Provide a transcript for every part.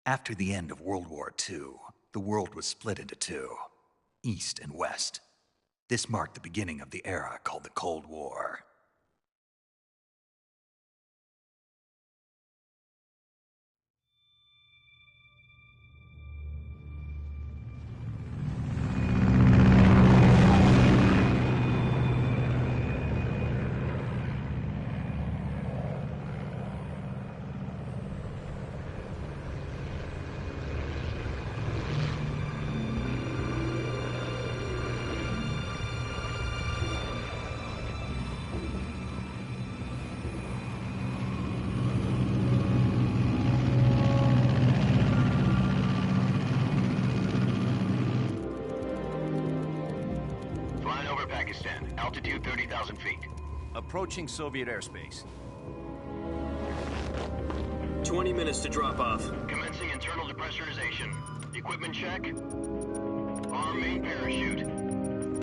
After the end of World War II, the world was split into two, East and West. This marked the beginning of the era called the Cold War. Altitude 30,000 feet. Approaching Soviet airspace. 20 minutes to drop off. Commencing internal depressurization. Equipment check. Arm main parachute.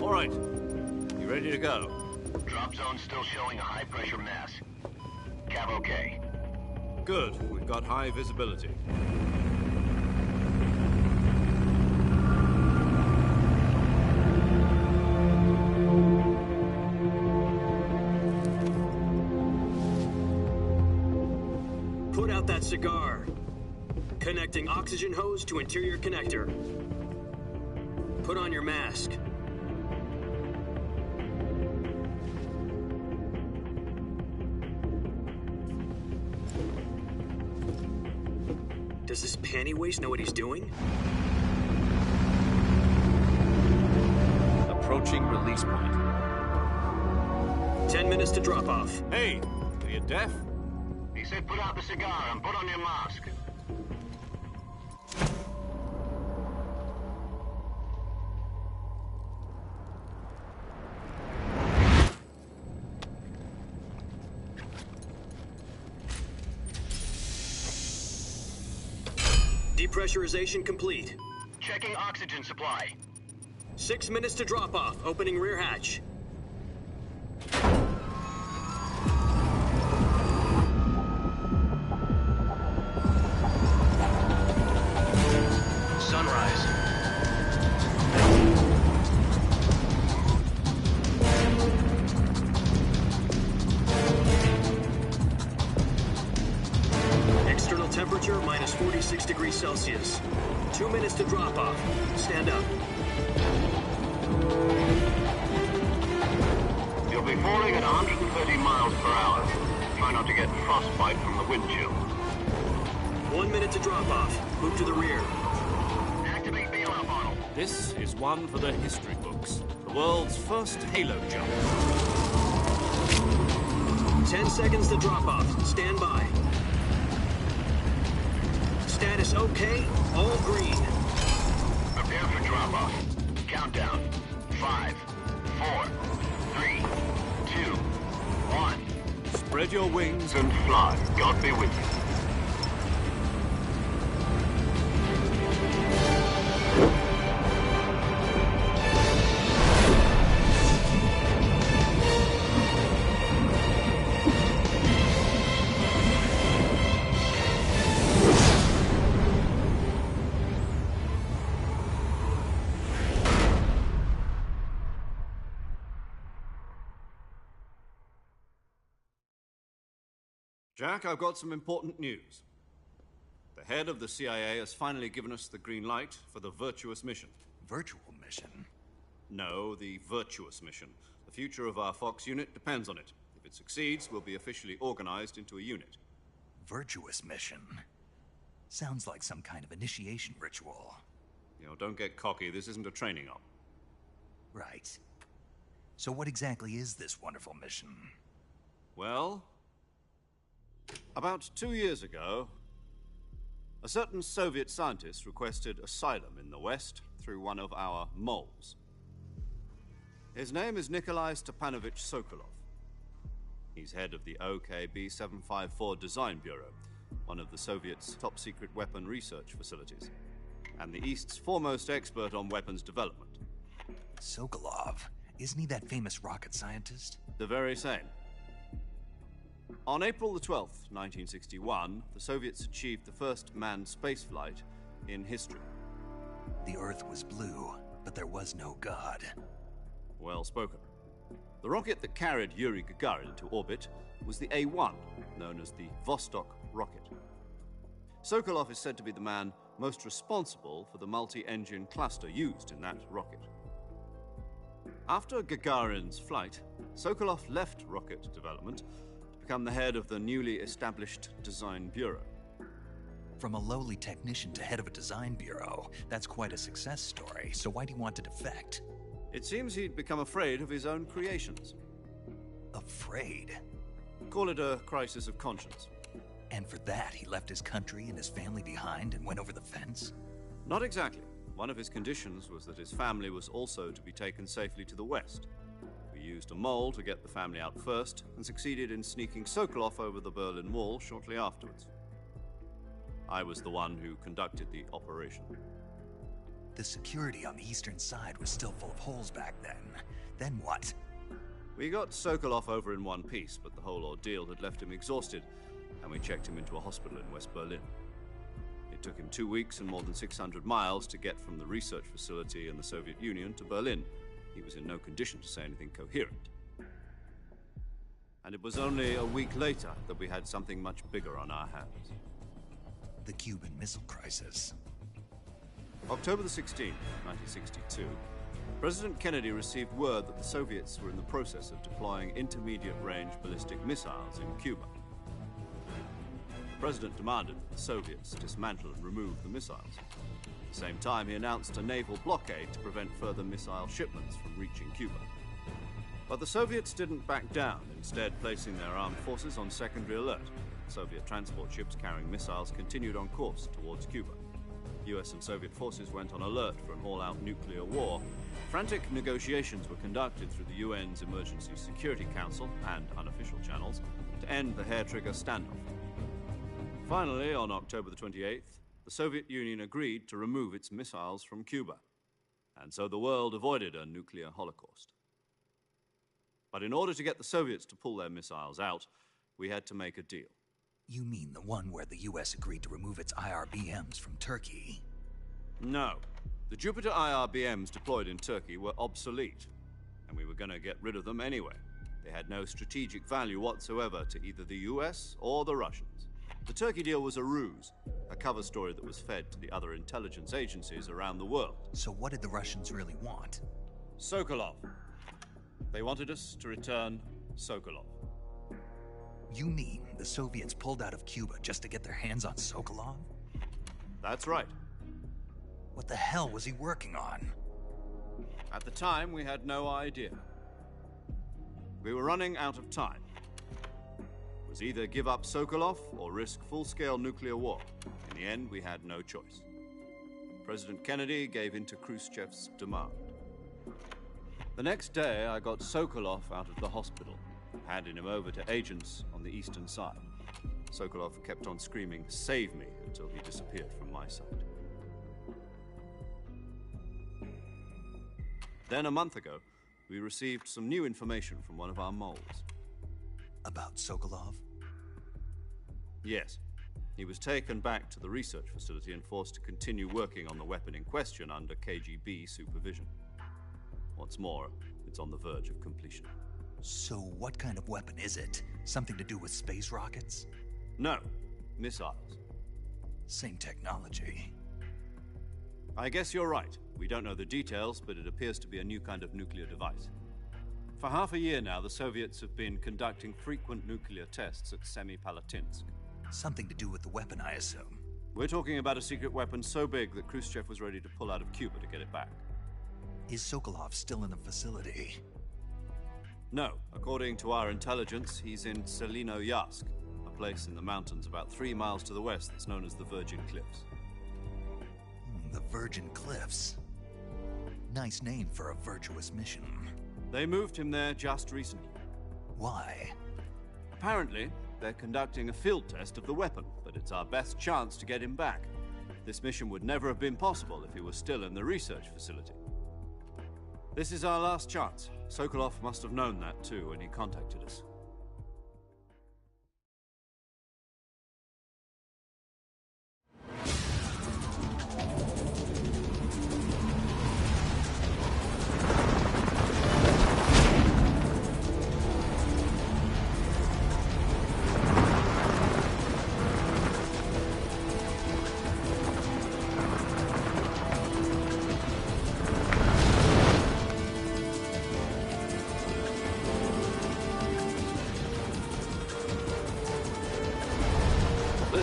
All right. You ready to go? Drop zone still showing a high pressure mass. Cav okay. Good. We've got high visibility. Put out that cigar. Connecting oxygen hose to interior connector. Put on your mask. Does this panty waste know what he's doing? Approaching release point. 10 minutes to drop off. Hey, are you deaf? He said put out the cigar and put on your mask. Depressurization complete. Checking oxygen supply. 6 minutes to drop off. Opening rear hatch. Sunrise. External temperature minus 46 degrees Celsius. 2 minutes to drop off. Stand up. You'll be falling at 130 miles per hour. Try not to get frostbite from the wind chill. 1 minute to drop off. Move to the rear. Activate bailout model. This is one for the history books. The world's first halo jump. 10 seconds to drop off. Stand by. Status okay. All green. Prepare for drop-off. Countdown. 5, 4, 3, 2, 1. Spread your wings And fly. God be with you. Jack, I've got some important news. The head of the CIA has finally given us the green light for the Virtuous mission. Virtual mission? No, the Virtuous mission. The future of our Fox unit depends on it. If it succeeds, we'll be officially organized into a unit. Virtuous mission? Sounds like some kind of initiation ritual. You know, don't get cocky. This isn't a training op. Right. So what exactly is this wonderful mission? Well, about 2 years ago, a certain Soviet scientist requested asylum in the West through one of our moles. His name is Nikolai Stepanovich Sokolov. He's head of the OKB-754 Design Bureau, one of the Soviets' top-secret weapon research facilities, and the East's foremost expert on weapons development. Sokolov? Isn't he that famous rocket scientist? The very same. On April the 12th, 1961, the Soviets achieved the first manned spaceflight in history. The Earth was blue, but there was no God. Well spoken. The rocket that carried Yuri Gagarin into orbit was the A-1, known as the Vostok rocket. Sokolov is said to be the man most responsible for the multi-engine cluster used in that rocket. After Gagarin's flight, Sokolov left rocket development to become the head of the newly established Design Bureau. From a lowly technician to head of a design bureau, that's quite a success story, so why do you want to defect? It seems he'd become afraid of his own creations. Afraid? Call it a crisis of conscience. And for that, he left his country and his family behind and went over the fence? Not exactly. One of his conditions was that his family was also to be taken safely to the west. We used a mole to get the family out first and succeeded in sneaking Sokolov over the Berlin Wall shortly afterwards. I was the one who conducted the operation. The security on the eastern side was still full of holes back then. Then what? We got Sokolov over in one piece, but the whole ordeal had left him exhausted, and we checked him into a hospital in West Berlin. It took him 2 weeks and more than 600 miles to get from the research facility in the Soviet Union to Berlin. He was in no condition to say anything coherent. And it was only a week later that we had something much bigger on our hands. The Cuban Missile Crisis. October the 16th, 1962, President Kennedy received word that the Soviets were in the process of deploying intermediate-range ballistic missiles in Cuba. The President demanded that the Soviets dismantle and remove the missiles. At the same time, he announced a naval blockade to prevent further missile shipments from reaching Cuba. But the Soviets didn't back down, instead placing their armed forces on secondary alert. Soviet transport ships carrying missiles continued on course towards Cuba. US and Soviet forces went on alert for an all-out nuclear war. Frantic negotiations were conducted through the UN's Emergency Security Council and unofficial channels to end the hair-trigger standoff. Finally, on October the 28th, the Soviet Union agreed to remove its missiles from Cuba. And so the world avoided a nuclear holocaust. But in order to get the Soviets to pull their missiles out, we had to make a deal. You mean the one where the US agreed to remove its IRBMs from Turkey? No. The Jupiter IRBMs deployed in Turkey were obsolete, and we were going to get rid of them anyway. They had no strategic value whatsoever to either the US or the Russians. The Turkey deal was a ruse, a cover story that was fed to the other intelligence agencies around the world. So what did the Russians really want? Sokolov. They wanted us to return Sokolov. You mean the Soviets pulled out of Cuba just to get their hands on Sokolov? That's right. What the hell was he working on? At the time, we had no idea. We were running out of time. It was either give up Sokolov or risk full-scale nuclear war. In the end, we had no choice. President Kennedy gave in to Khrushchev's demand. The next day, I got Sokolov out of the hospital, handing him over to agents on the eastern side. Sokolov kept on screaming, "Save me," until he disappeared from my sight. Then, a month ago, we received some new information from one of our moles. About Sokolov? Yes. He was taken back to the research facility and forced to continue working on the weapon in question under KGB supervision. What's more, it's on the verge of completion. So what kind of weapon is it? Something to do with space rockets? No, missiles. Same technology. I guess you're right. We don't know the details, but it appears to be a new kind of nuclear device. For half a year now, the Soviets have been conducting frequent nuclear tests at Semipalatinsk. Something to do with the weapon, I assume. We're talking about a secret weapon so big that Khrushchev was ready to pull out of Cuba to get it back. Is Sokolov still in the facility? No. According to our intelligence, he's in Selinoyarsk, a place in the mountains about 3 miles to the west that's known as the Virgin Cliffs. The Virgin Cliffs. Nice name for a virtuous mission. They moved him there just recently. Why? Apparently, they're conducting a field test of the weapon, but it's our best chance to get him back. This mission would never have been possible if he was still in the research facility. This is our last chance. Sokolov must have known that too when he contacted us.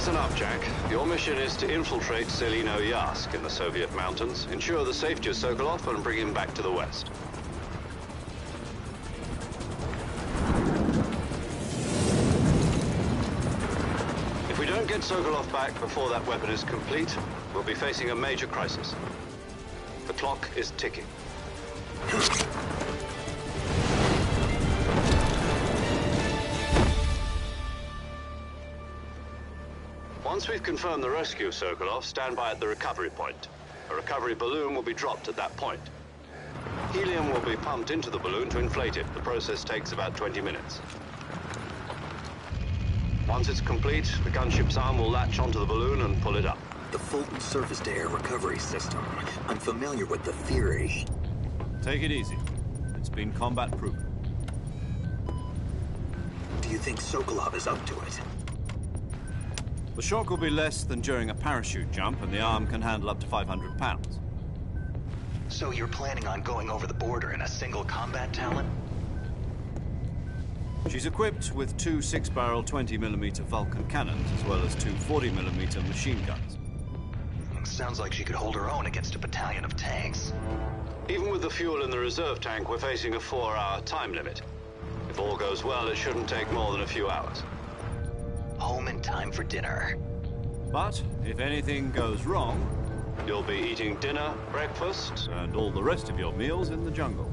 Listen up, Jack. Your mission is to infiltrate Selino Yask in the Soviet mountains, ensure the safety of Sokolov, and bring him back to the West. If we don't get Sokolov back before that weapon is complete, we'll be facing a major crisis. The clock is ticking. Once we've confirmed the rescue of Sokolov, stand by at the recovery point. A recovery balloon will be dropped at that point. Helium will be pumped into the balloon to inflate it. The process takes about 20 minutes. Once it's complete, the gunship's arm will latch onto the balloon and pull it up. The Fulton surface-to-air recovery system. I'm familiar with the theory. Take it easy. It's been combat-proven. Do you think Sokolov is up to it? The shock will be less than during a parachute jump, and the arm can handle up to 500 pounds. So you're planning on going over the border in a single combat talent? She's equipped with two 6-barrel 20mm Vulcan cannons, as well as two 40mm machine guns. Sounds like she could hold her own against a battalion of tanks. Even with the fuel in the reserve tank, we're facing a 4-hour time limit. If all goes well, it shouldn't take more than a few hours. Home in time for dinner. But if anything goes wrong, you'll be eating dinner, breakfast, and all the rest of your meals in the jungle.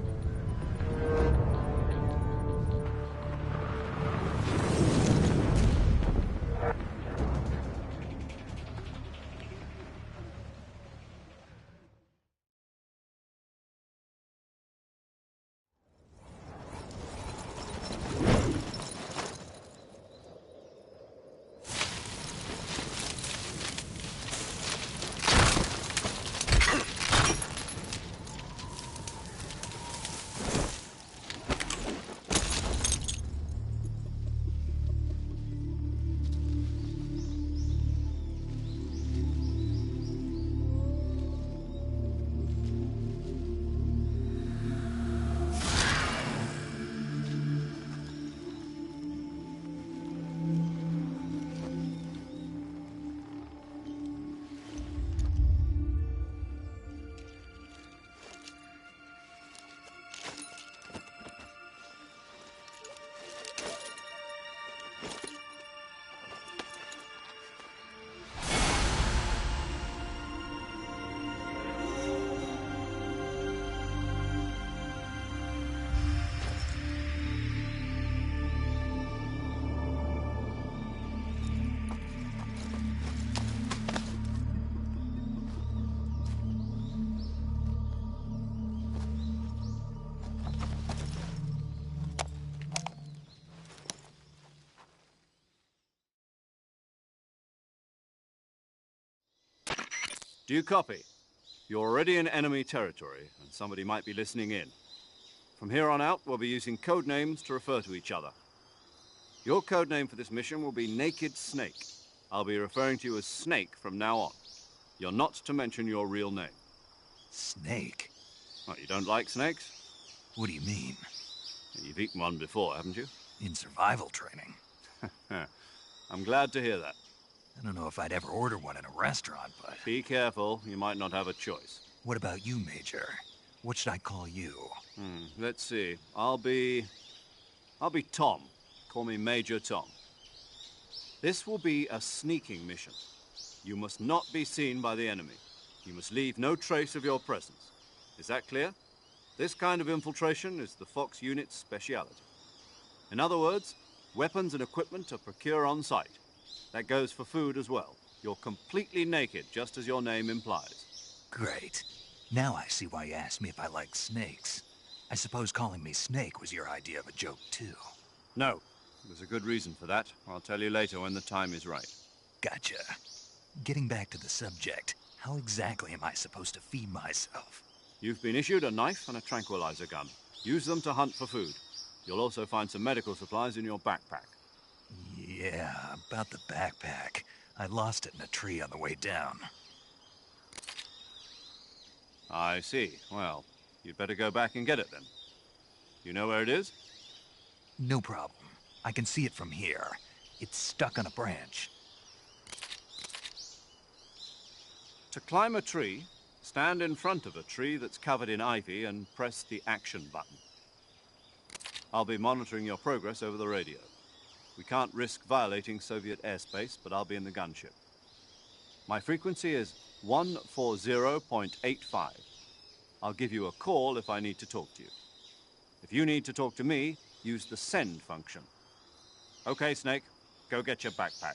Do you copy? You're already in enemy territory, and somebody might be listening in. From here on out, we'll be using code names to refer to each other. Your code name for this mission will be Naked Snake. I'll be referring to you as Snake from now on. You're not to mention your real name. Snake? What, you don't like snakes? What do you mean? You've eaten one before, haven't you? In survival training. I'm glad to hear that. I don't know if I'd ever order one in a restaurant, but... Be careful, you might not have a choice. What about you, Major? What should I call you? Let's see. I'll be Tom. Call me Major Tom. This will be a sneaking mission. You must not be seen by the enemy. You must leave no trace of your presence. Is that clear? This kind of infiltration is the Fox unit's speciality. In other words, weapons and equipment are procured on site. That goes for food as well. You're completely naked, just as your name implies. Great. Now I see why you asked me if I like snakes. I suppose calling me Snake was your idea of a joke, too. No. There's a good reason for that. I'll tell you later when the time is right. Gotcha. Getting back to the subject, how exactly am I supposed to feed myself? You've been issued a knife and a tranquilizer gun. Use them to hunt for food. You'll also find some medical supplies in your backpack. Yeah, about the backpack. I lost it in a tree on the way down. I see. Well, you'd better go back and get it then. You know where it is? No problem. I can see it from here. It's stuck on a branch. To climb a tree, stand in front of a tree that's covered in ivy and press the action button. I'll be monitoring your progress over the radio. We can't risk violating Soviet airspace, but I'll be in the gunship. My frequency is 140.85. I'll give you a call if I need to talk to you. If you need to talk to me, use the send function. Okay, Snake, go get your backpack.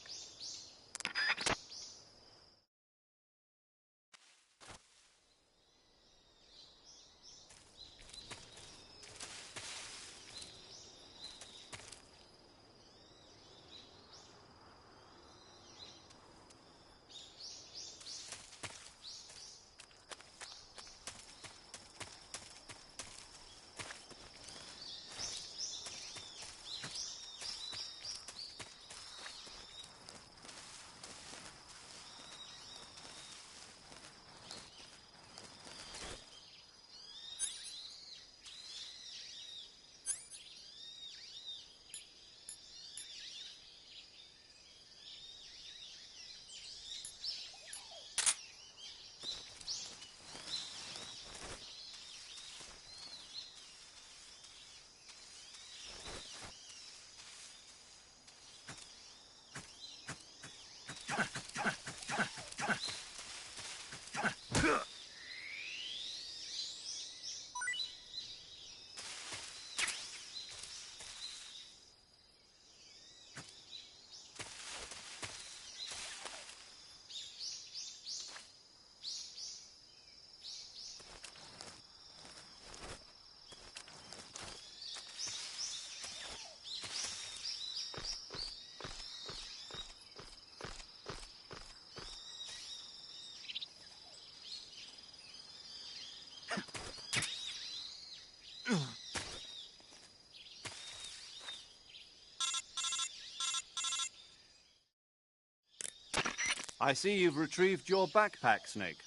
I see you've retrieved your backpack, Snake.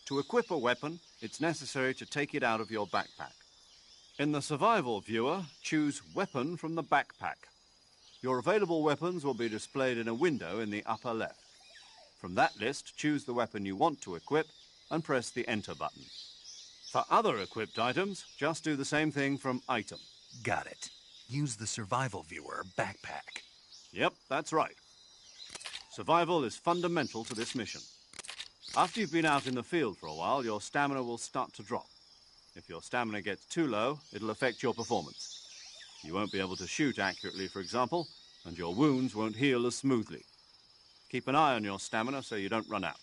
To equip a weapon, it's necessary to take it out of your backpack. In the survival viewer, choose Weapon from the backpack. Your available weapons will be displayed in a window in the upper left. From that list, choose the weapon you want to equip and press the Enter button. For other equipped items, just do the same thing from Item. Got it. Use the survival viewer backpack. Yep, that's right. Survival is fundamental to this mission. After you've been out in the field for a while, your stamina will start to drop. If your stamina gets too low, it'll affect your performance. You won't be able to shoot accurately, for example, and your wounds won't heal as smoothly. Keep an eye on your stamina so you don't run out.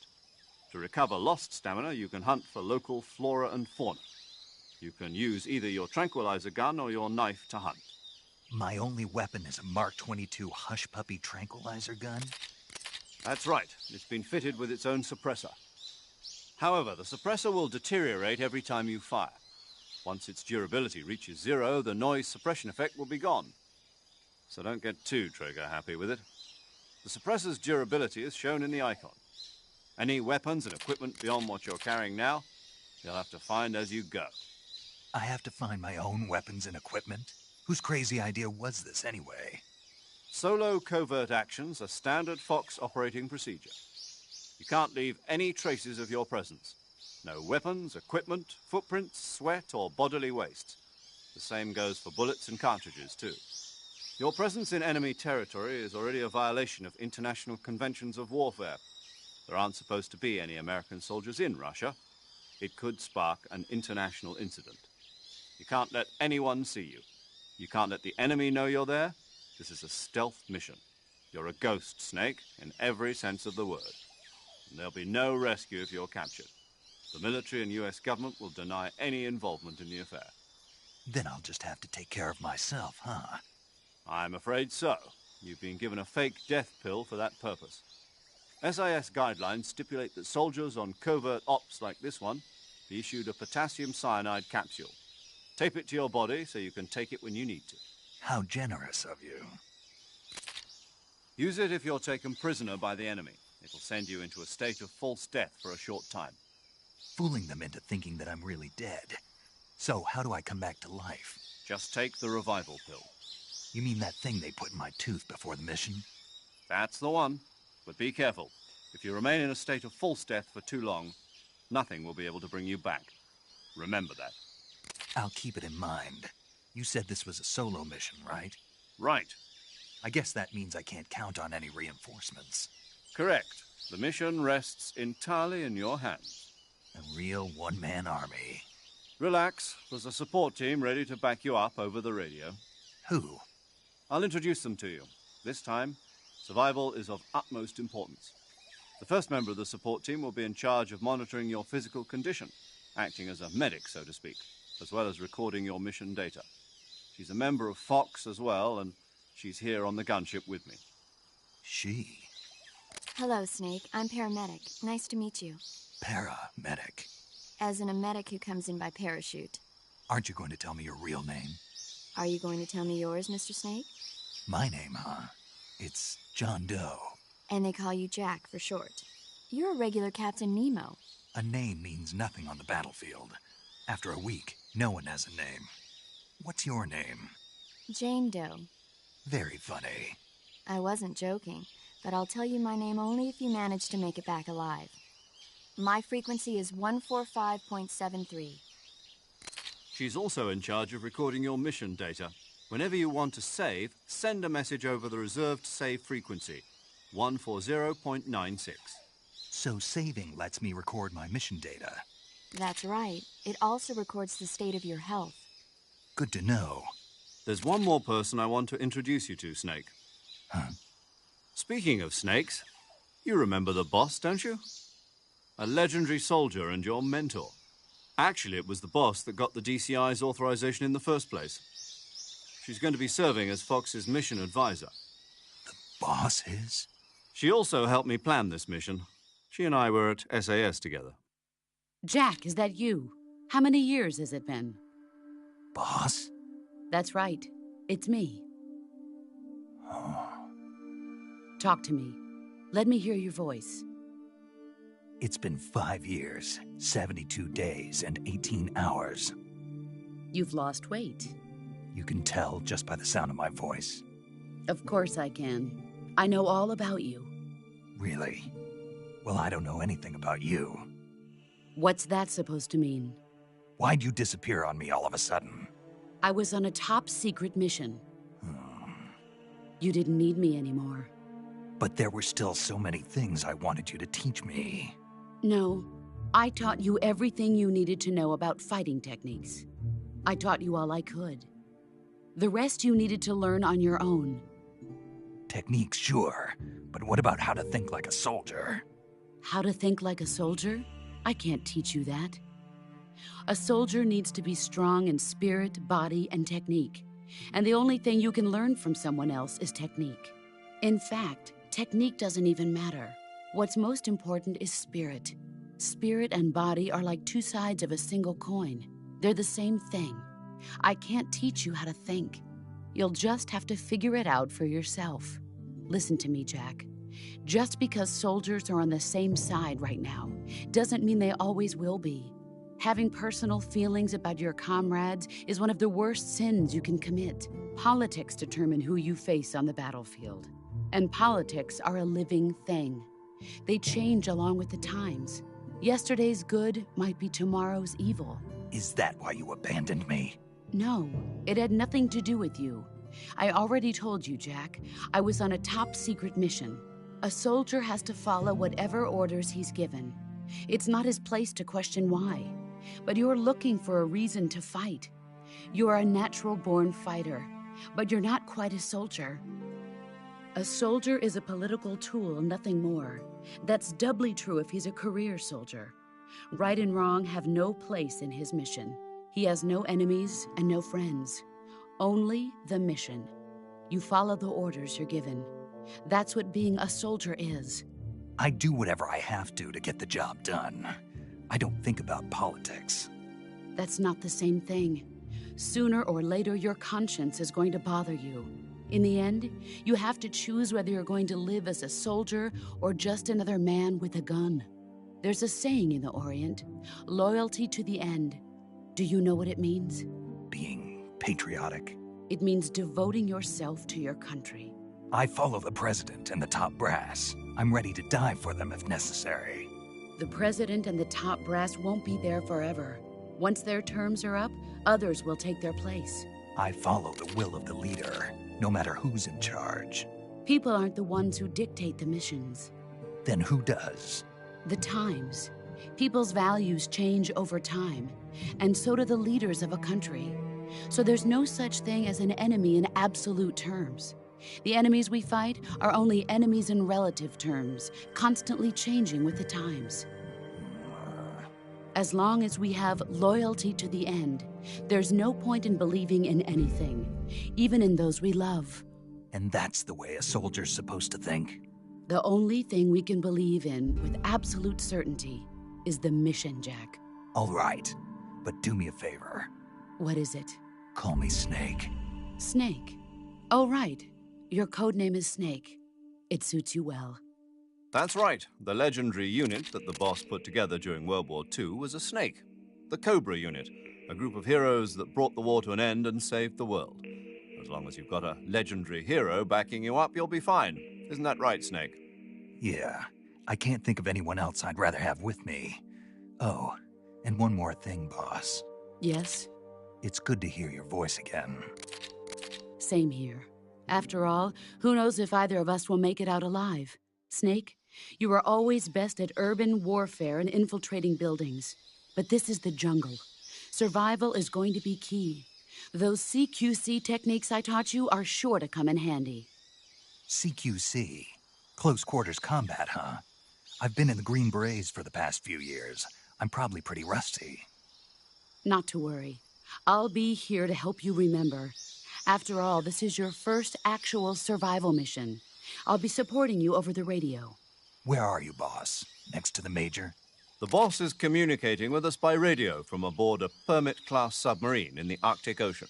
To recover lost stamina, you can hunt for local flora and fauna. You can use either your tranquilizer gun or your knife to hunt. My only weapon is a Mark 22 Hush Puppy tranquilizer gun? That's right. It's been fitted with its own suppressor. However, the suppressor will deteriorate every time you fire. Once its durability reaches 0, the noise suppression effect will be gone. So don't get too trigger-happy with it. The suppressor's durability is shown in the icon. Any weapons and equipment beyond what you're carrying now, you'll have to find as you go. I have to find my own weapons and equipment? Whose crazy idea was this anyway? Solo covert actions are standard Fox operating procedure. You can't leave any traces of your presence. No weapons, equipment, footprints, sweat, or bodily waste. The same goes for bullets and cartridges, too. Your presence in enemy territory is already a violation of international conventions of warfare. There aren't supposed to be any American soldiers in Russia. It could spark an international incident. You can't let anyone see you. You can't let the enemy know you're there. This is a stealth mission. You're a ghost, Snake, in every sense of the word. And there'll be no rescue if you're captured. The military and US government will deny any involvement in the affair. Then I'll just have to take care of myself, huh? I'm afraid so. You've been given a fake death pill for that purpose. SIS guidelines stipulate that soldiers on covert ops like this one be issued a potassium cyanide capsule. Tape it to your body so you can take it when you need to. How generous of you. Use it if you're taken prisoner by the enemy. It'll send you into a state of false death for a short time. Fooling them into thinking that I'm really dead. So how do I come back to life? Just take the revival pill. You mean that thing they put in my tooth before the mission? That's the one. But be careful. If you remain in a state of false death for too long, nothing will be able to bring you back. Remember that. I'll keep it in mind. You said this was a solo mission, right? Right. I guess that means I can't count on any reinforcements. Correct. The mission rests entirely in your hands. A real one-man army. Relax. There's a support team ready to back you up over the radio. Who? I'll introduce them to you. This time, survival is of utmost importance. The first member of the support team will be in charge of monitoring your physical condition, acting as a medic, so to speak, as well as recording your mission data. She's a member of Fox as well, and she's here on the gunship with me. She? Hello, Snake. I'm paramedic. Nice to meet you. Paramedic. As in a medic who comes in by parachute. Aren't you going to tell me your real name? Are you going to tell me yours, Mr. Snake? My name, huh? It's John Doe. And they call you Jack for short. You're a regular Captain Nemo. A name means nothing on the battlefield. After a week, no one has a name. What's your name? Jane Doe. Very funny. I wasn't joking, but I'll tell you my name only if you manage to make it back alive. My frequency is 145.73. She's also in charge of recording your mission data. Whenever you want to save, send a message over the reserved save frequency, 140.96. So saving lets me record my mission data. That's right. It also records the state of your health. Good to know. There's one more person I want to introduce you to, Snake. Huh? Speaking of snakes, you remember the boss, don't you? A legendary soldier and your mentor. Actually, it was the boss that got the DCI's authorization in the first place. She's going to be serving as Fox's mission advisor. The boss is? She also helped me plan this mission. She and I were at SAS together. Jack, is that you? How many years has it been? Boss? That's right. It's me. Oh. Talk to me. Let me hear your voice. It's been 5 years, 72 days, and 18 hours. You've lost weight. You can tell just by the sound of my voice. Of course I can. I know all about you. Really? Well, I don't know anything about you. What's that supposed to mean? Why'd you disappear on me all of a sudden? I was on a top-secret mission. You didn't need me anymore. But there were still so many things I wanted you to teach me. No, I taught you everything you needed to know about fighting techniques. I taught you all I could. The rest you needed to learn on your own. Techniques, sure. But what about how to think like a soldier? How to think like a soldier? I can't teach you that. A soldier needs to be strong in spirit, body, and technique. And the only thing you can learn from someone else is technique. In fact, technique doesn't even matter. What's most important is spirit. Spirit and body are like two sides of a single coin. They're the same thing. I can't teach you how to think. You'll just have to figure it out for yourself. Listen to me, Jack. Just because soldiers are on the same side right now doesn't mean they always will be. Having personal feelings about your comrades is one of the worst sins you can commit. Politics determine who you face on the battlefield. And politics are a living thing. They change along with the times. Yesterday's good might be tomorrow's evil. Is that why you abandoned me? No, it had nothing to do with you. I already told you, Jack. I was on a top-secret mission. A soldier has to follow whatever orders he's given. It's not his place to question why. But you're looking for a reason to fight. You're a natural-born fighter, but you're not quite a soldier. A soldier is a political tool, nothing more. That's doubly true if he's a career soldier. Right and wrong have no place in his mission. He has no enemies and no friends. Only the mission. You follow the orders you're given. That's what being a soldier is. I do whatever I have to get the job done. I don't think about politics. That's not the same thing. Sooner or later, your conscience is going to bother you. In the end, you have to choose whether you're going to live as a soldier or just another man with a gun. There's a saying in the Orient, loyalty to the end. Do you know what it means? Being patriotic. It means devoting yourself to your country. I follow the president and the top brass. I'm ready to die for them if necessary. The president and the top brass won't be there forever. Once their terms are up, others will take their place. I follow the will of the leader, no matter who's in charge. People aren't the ones who dictate the missions. Then who does? The times. People's values change over time, and so do the leaders of a country. So there's no such thing as an enemy in absolute terms. The enemies we fight are only enemies in relative terms, constantly changing with the times. As long as we have loyalty to the end, there's no point in believing in anything, even in those we love. And that's the way a soldier's supposed to think? The only thing we can believe in with absolute certainty is the mission, Jack. All right, but do me a favor. What is it? Call me Snake. Snake. Oh, right. Your codename is Snake. It suits you well. That's right. The legendary unit that the boss put together during World War II was a snake. The Cobra unit, a group of heroes that brought the war to an end and saved the world. As long as you've got a legendary hero backing you up, you'll be fine. Isn't that right, Snake? Yeah, I can't think of anyone else I'd rather have with me. Oh, and one more thing, boss. Yes? It's good to hear your voice again. Same here. After all, who knows if either of us will make it out alive? Snake, you are always best at urban warfare and infiltrating buildings. But this is the jungle. Survival is going to be key. Those CQC techniques I taught you are sure to come in handy. CQC? Close quarters combat, huh? I've been in the Green Berets for the past few years. I'm probably pretty rusty. Not to worry. I'll be here to help you remember. After all, this is your first actual survival mission. I'll be supporting you over the radio. Where are you, boss? Next to the Major? The boss is communicating with us by radio from aboard a Permit-class submarine in the Arctic Ocean.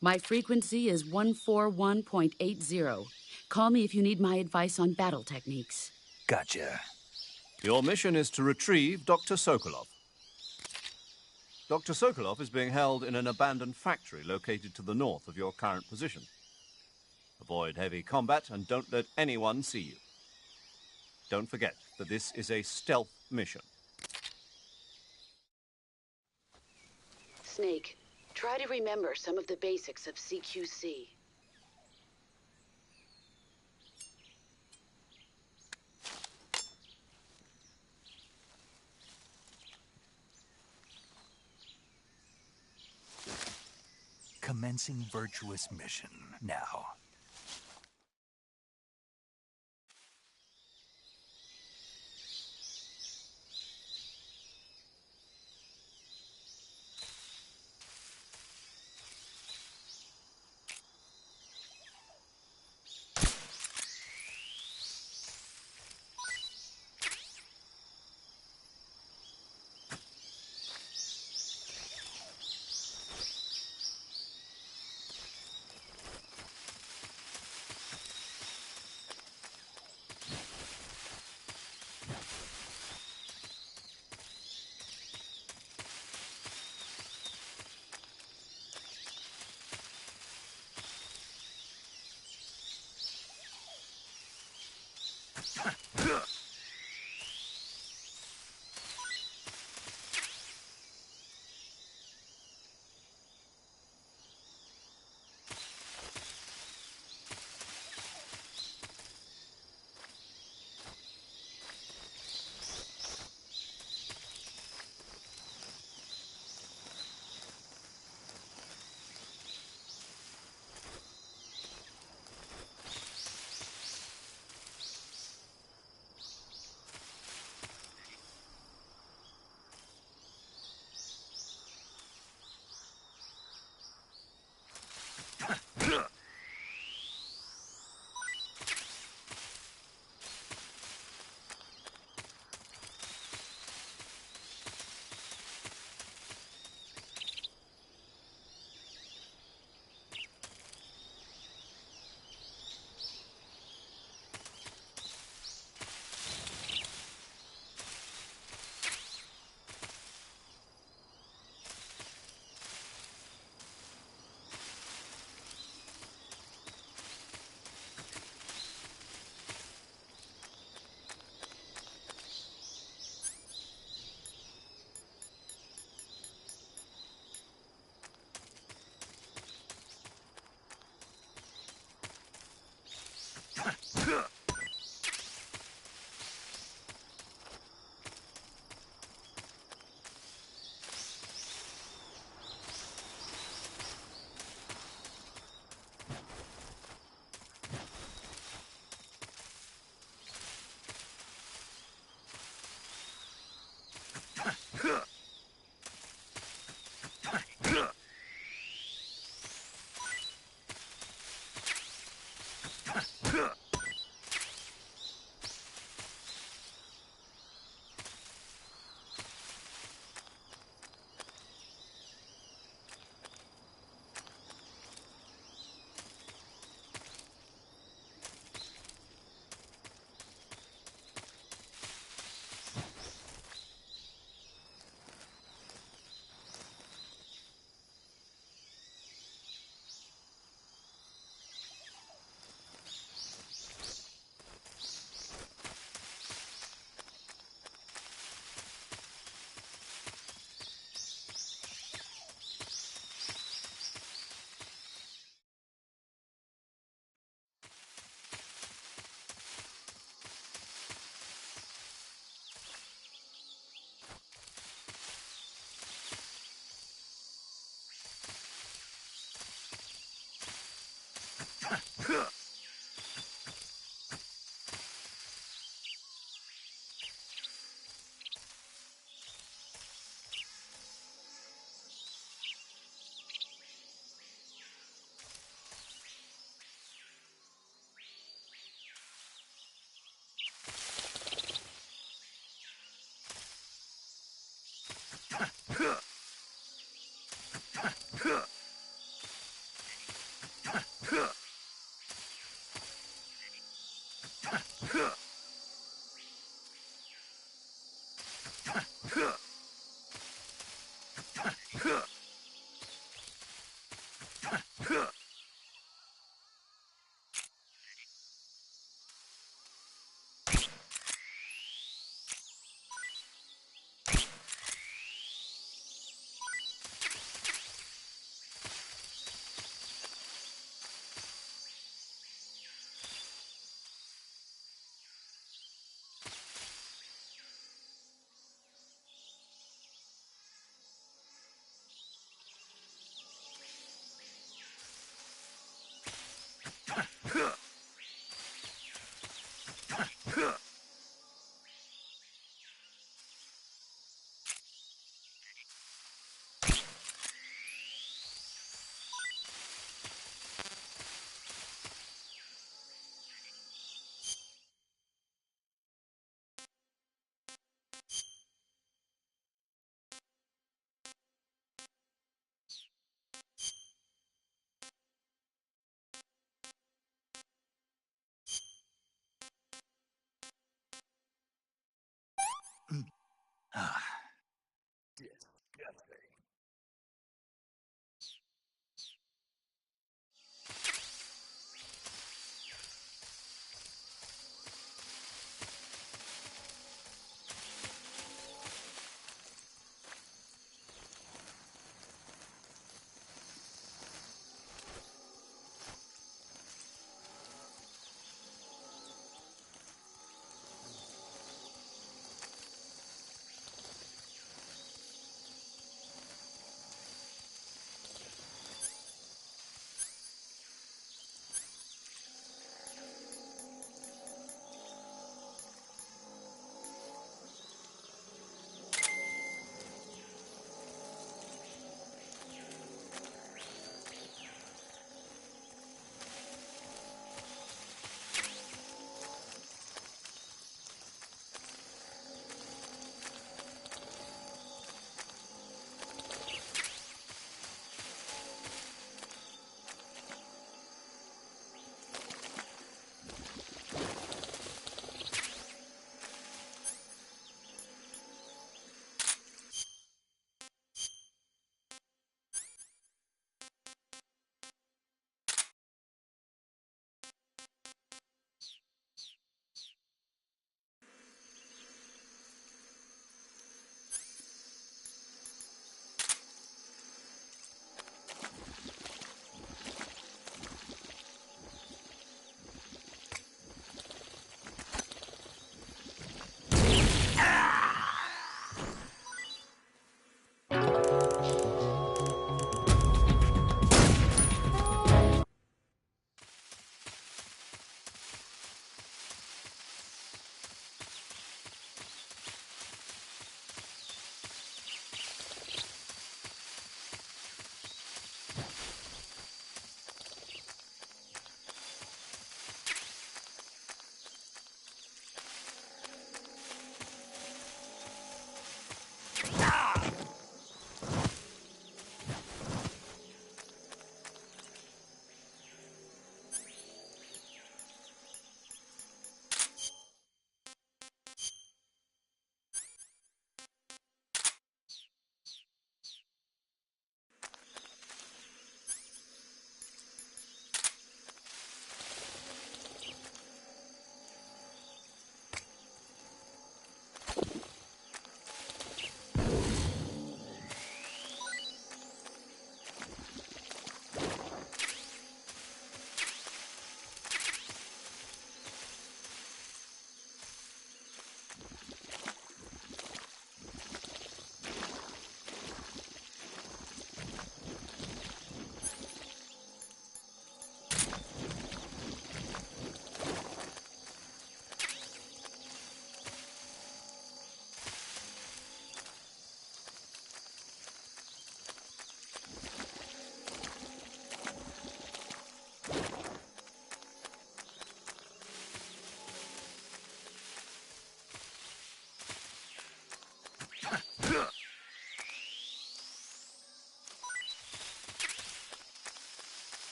My frequency is 141.80. Call me if you need my advice on battle techniques. Gotcha. Your mission is to retrieve Dr. Sokolov. Dr. Sokolov is being held in an abandoned factory located to the north of your current position. Avoid heavy combat and don't let anyone see you. Don't forget that this is a stealth mission. Snake, try to remember some of the basics of CQC. Commencing virtuous mission now.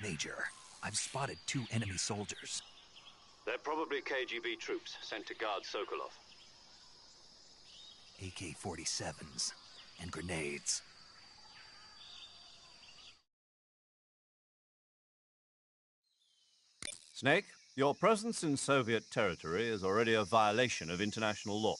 Major, I've spotted 2 enemy soldiers. They're probably KGB troops sent to guard Sokolov. AK-47s and grenades. Snake, your presence in Soviet territory is already a violation of international law.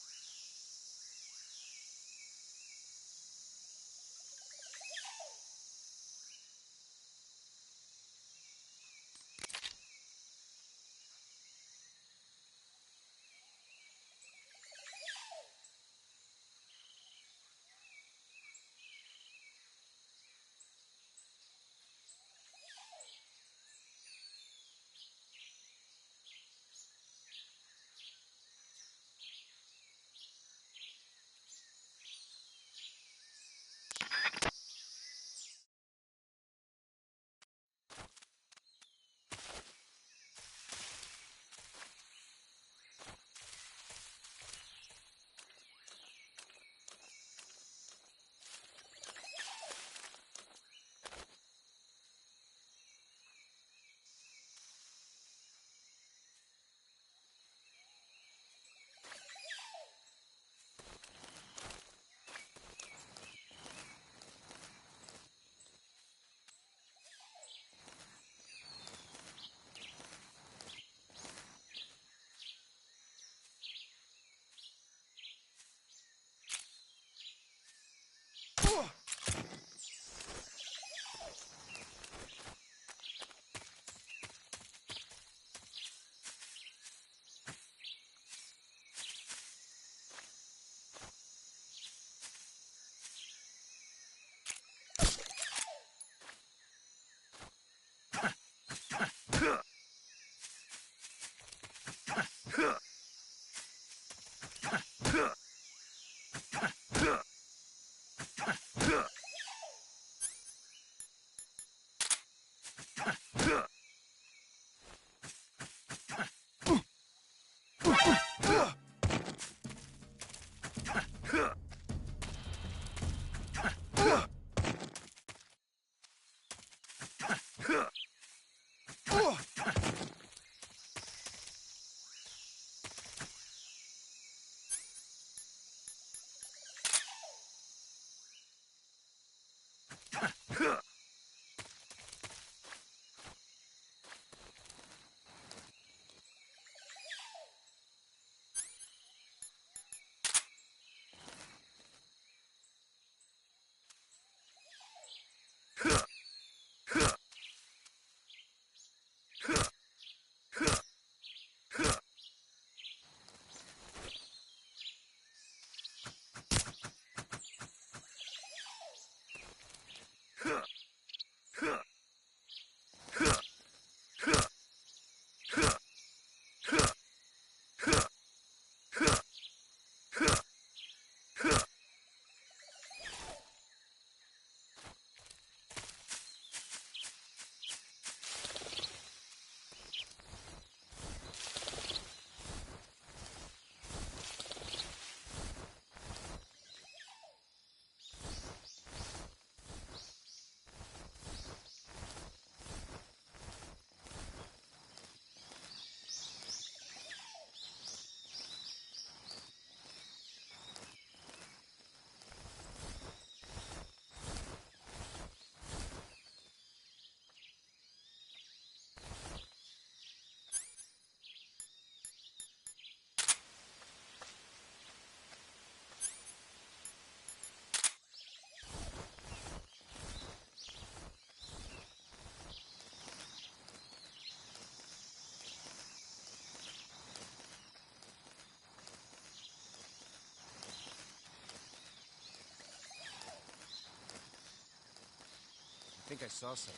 I think I saw something.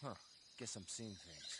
Huh. Guess I'm seeing things.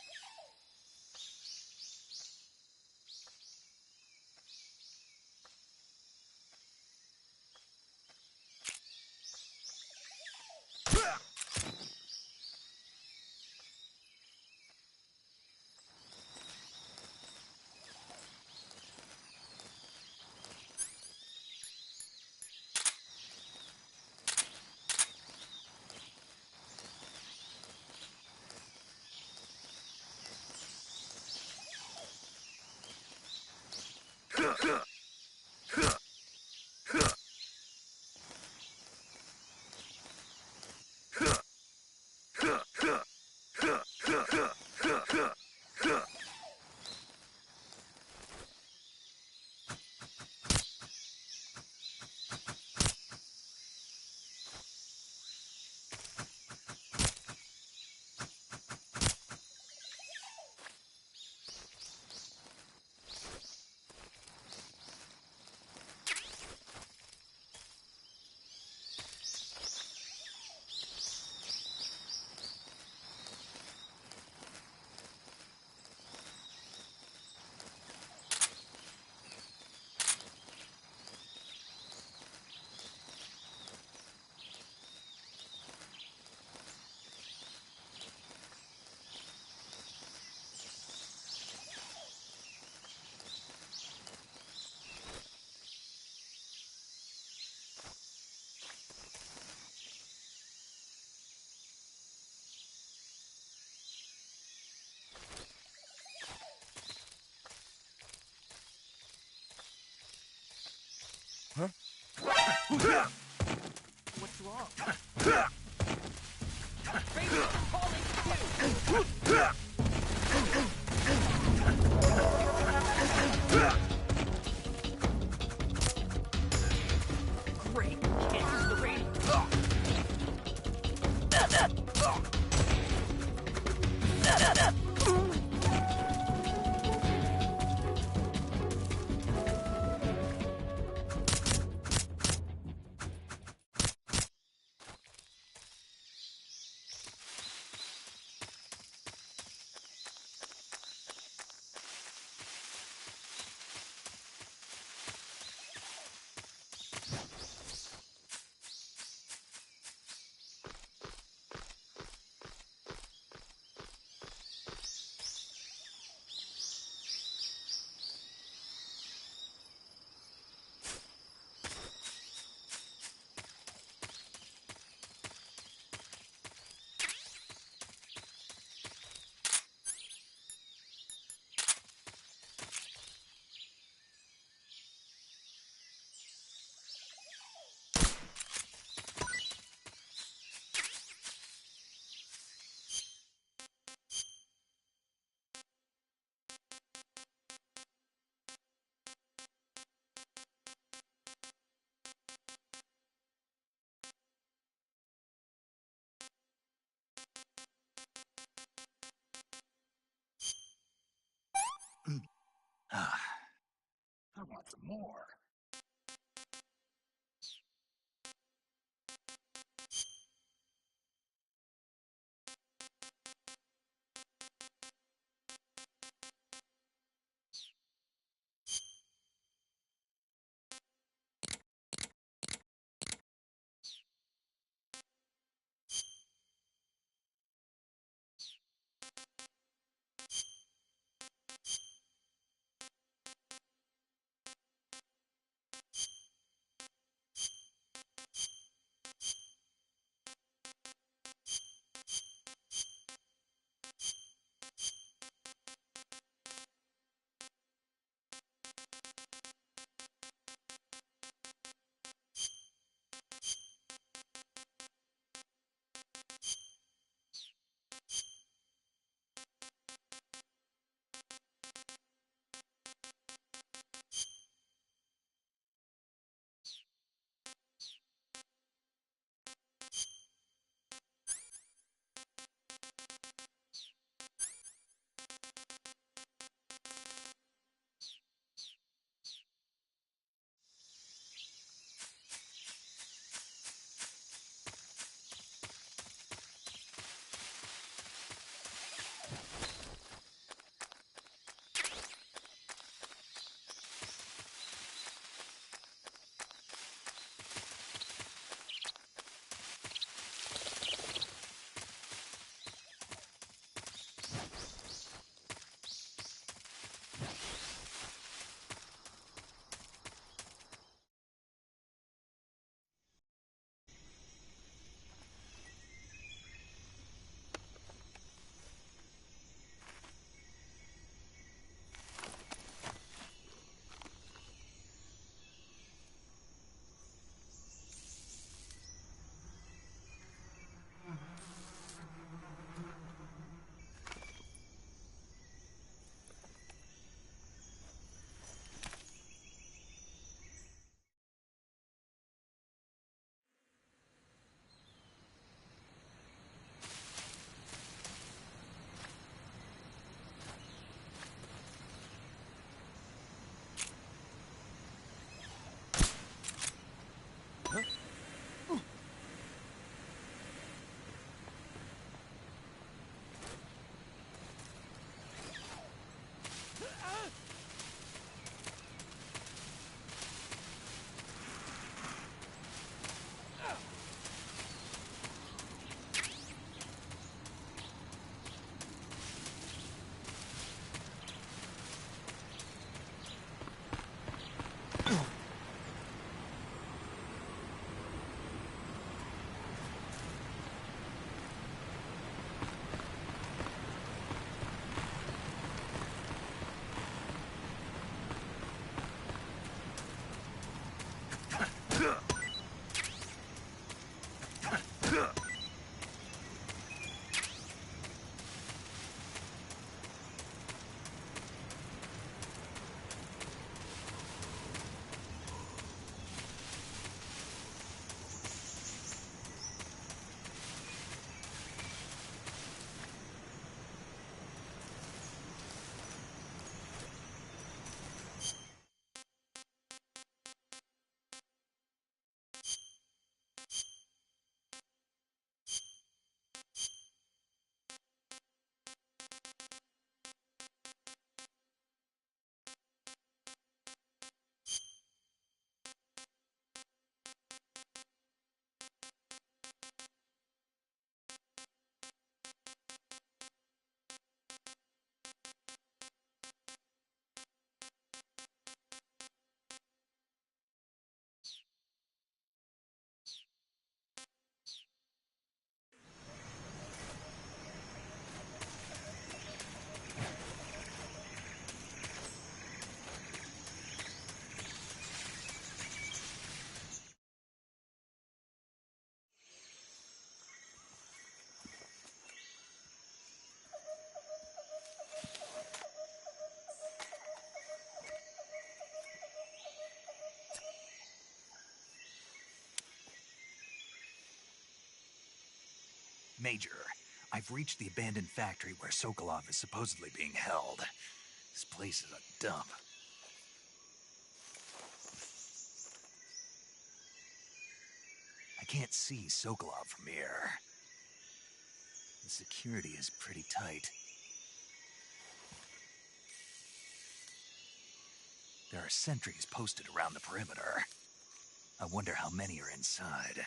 What's wrong? Great. Can't use the radio. I want some more. Major, I've reached the abandoned factory where Sokolov is supposedly being held. This place is a dump. I can't see Sokolov from here. The security is pretty tight. There are sentries posted around the perimeter. I wonder how many are inside.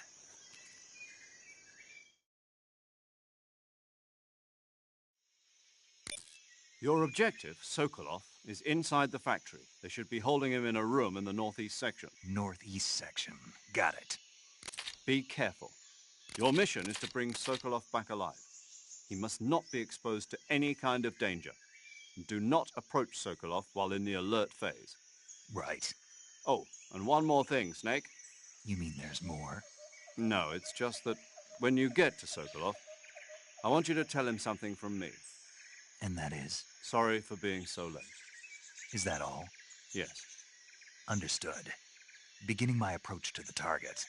Your objective, Sokolov, is inside the factory. They should be holding him in a room in the northeast section. Northeast section. Got it. Be careful. Your mission is to bring Sokolov back alive. He must not be exposed to any kind of danger. Do not approach Sokolov while in the alert phase. Right. Oh, and one more thing, Snake. You mean there's more? No, it's just that when you get to Sokolov, I want you to tell him something from me. And that is? Sorry for being so late. Is that all? Yes. Understood. Beginning my approach to the target.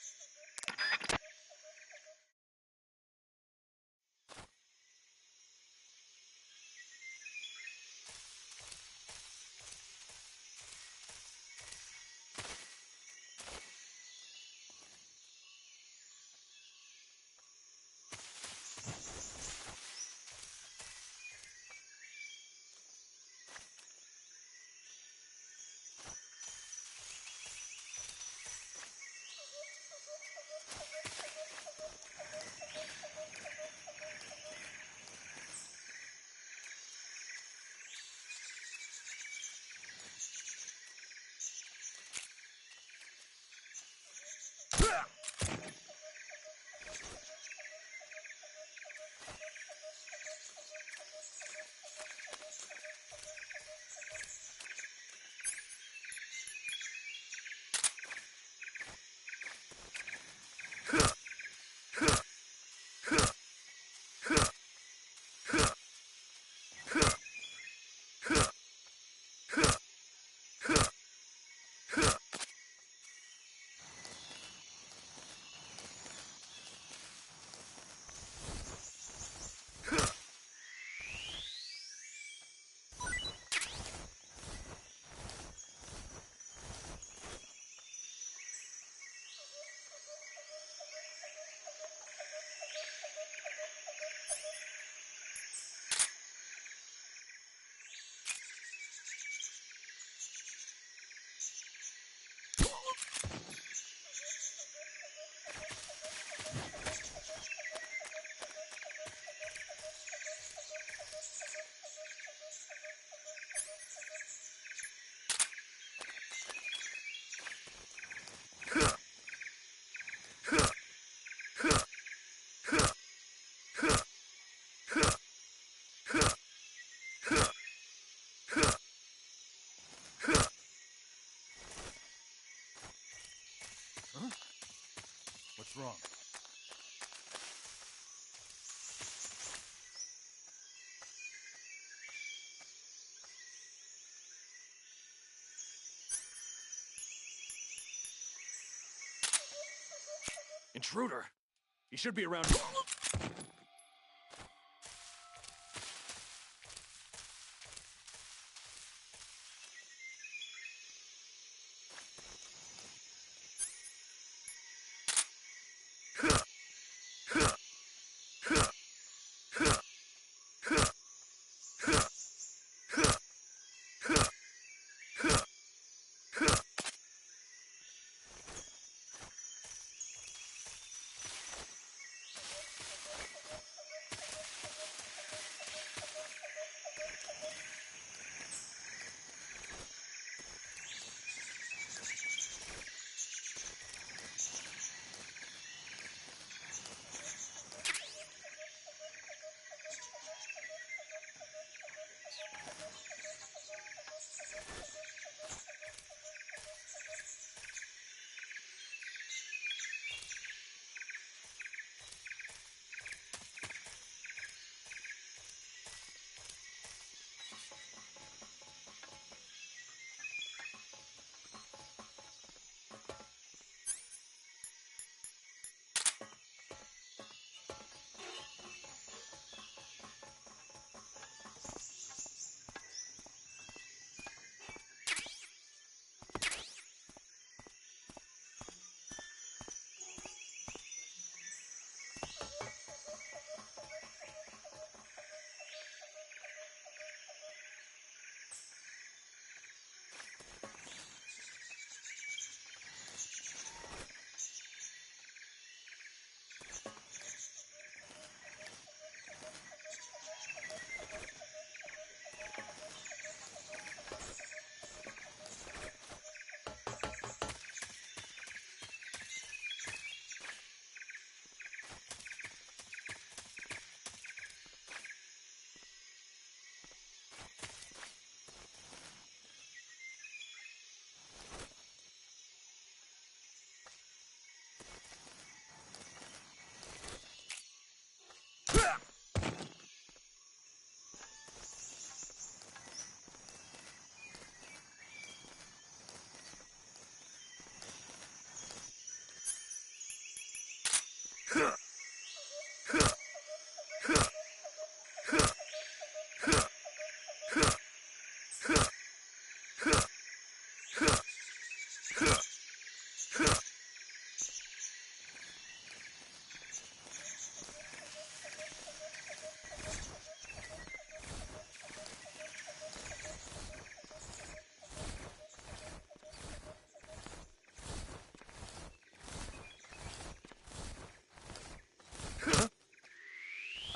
What's wrong? Intruder! You should be around.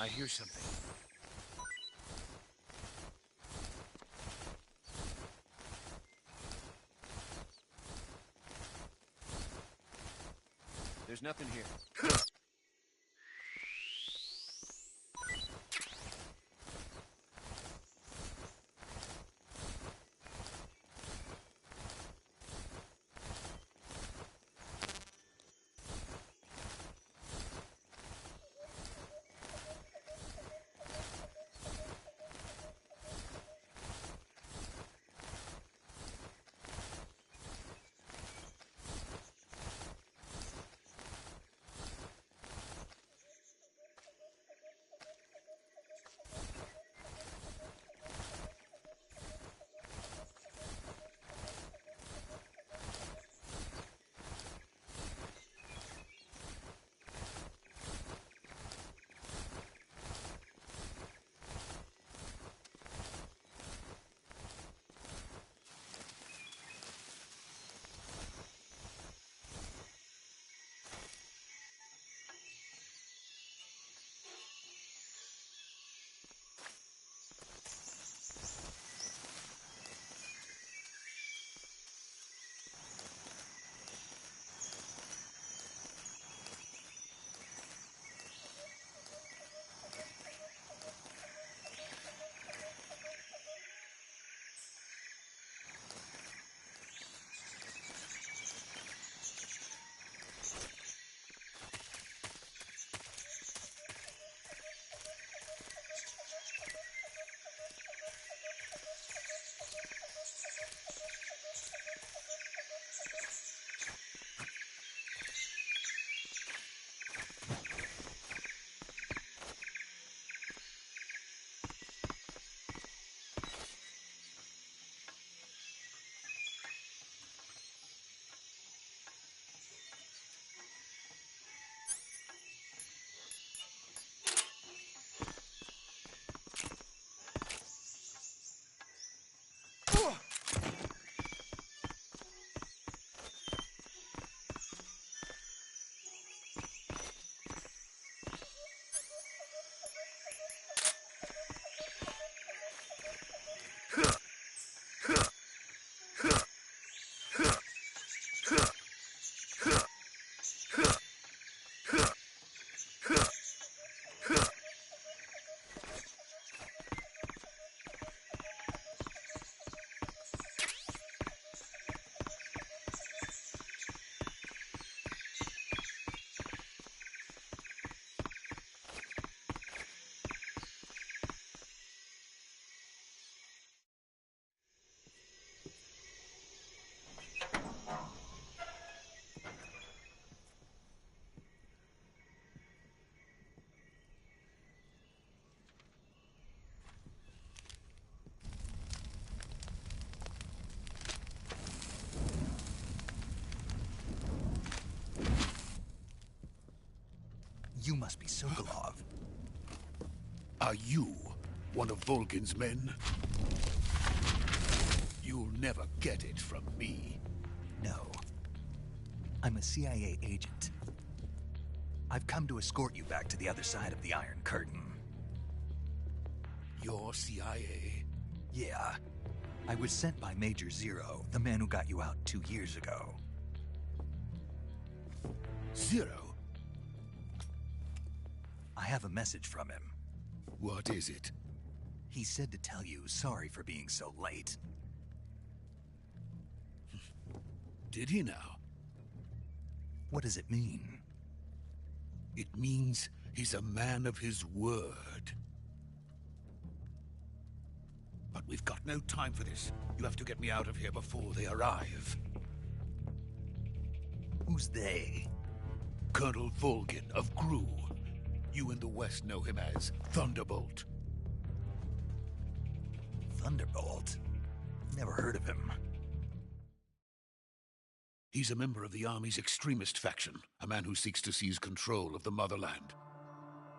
I hear something. There's nothing here. You must be Sokolov. Are you one of Volgin's men? You'll never get it from me. No. I'm a CIA agent. I've come to escort you back to the other side of the Iron Curtain. You're CIA? Yeah. I was sent by Major Zero, the man who got you out 2 years ago. Zero? I have a message from him. What is it? He said to tell you sorry for being so late. Did he now? What does it mean? It means he's a man of his word. But we've got no time for this. You have to get me out of here before they arrive. Who's they? Colonel Volgin of Gru. You in the West know him as Thunderbolt. Thunderbolt? Never heard of him. He's a member of the Army's extremist faction, a man who seeks to seize control of the motherland.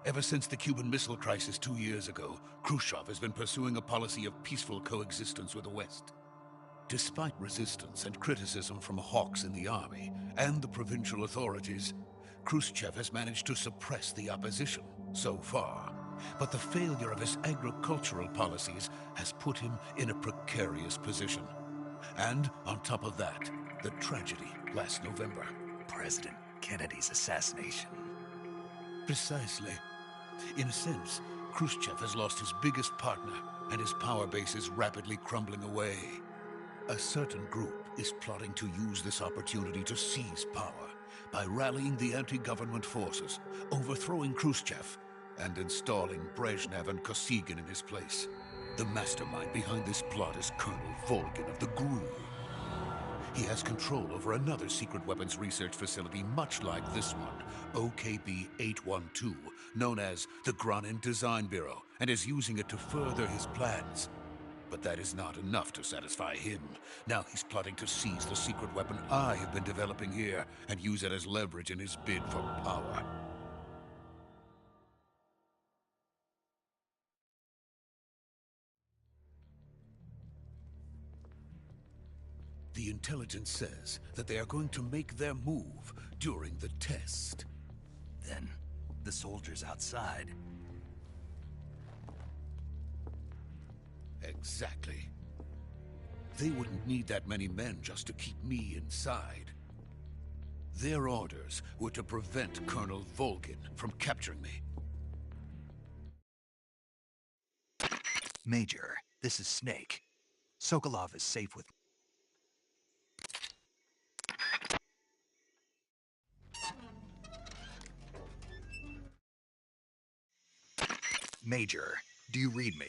Ever since the Cuban Missile Crisis 2 years ago, Khrushchev has been pursuing a policy of peaceful coexistence with the West. Despite resistance and criticism from hawks in the army and the provincial authorities, Khrushchev has managed to suppress the opposition, so far. but the failure of his agricultural policies has put him in a precarious position. And on top of that, the tragedy last November. President Kennedy's assassination. Precisely. In a sense, Khrushchev has lost his biggest partner, and his power base is rapidly crumbling away. A certain group is plotting to use this opportunity to seize power by rallying the anti-government forces, overthrowing Khrushchev, and installing Brezhnev and Kosygin in his place. The mastermind behind this plot is Colonel Volgin of the GRU. He has control over another secret weapons research facility much like this one, OKB-812, known as the Granin Design Bureau, and is using it to further his plans. But that is not enough to satisfy him. Now he's plotting to seize the secret weapon I have been developing here and use it as leverage in his bid for power. The intelligence says that they are going to make their move during the test. Then, the soldiers outside. Exactly. They wouldn't need that many men just to keep me inside. Their orders were to prevent Colonel Volgin from capturing me. Major, this is Snake. Sokolov is safe with... Major, do you read me?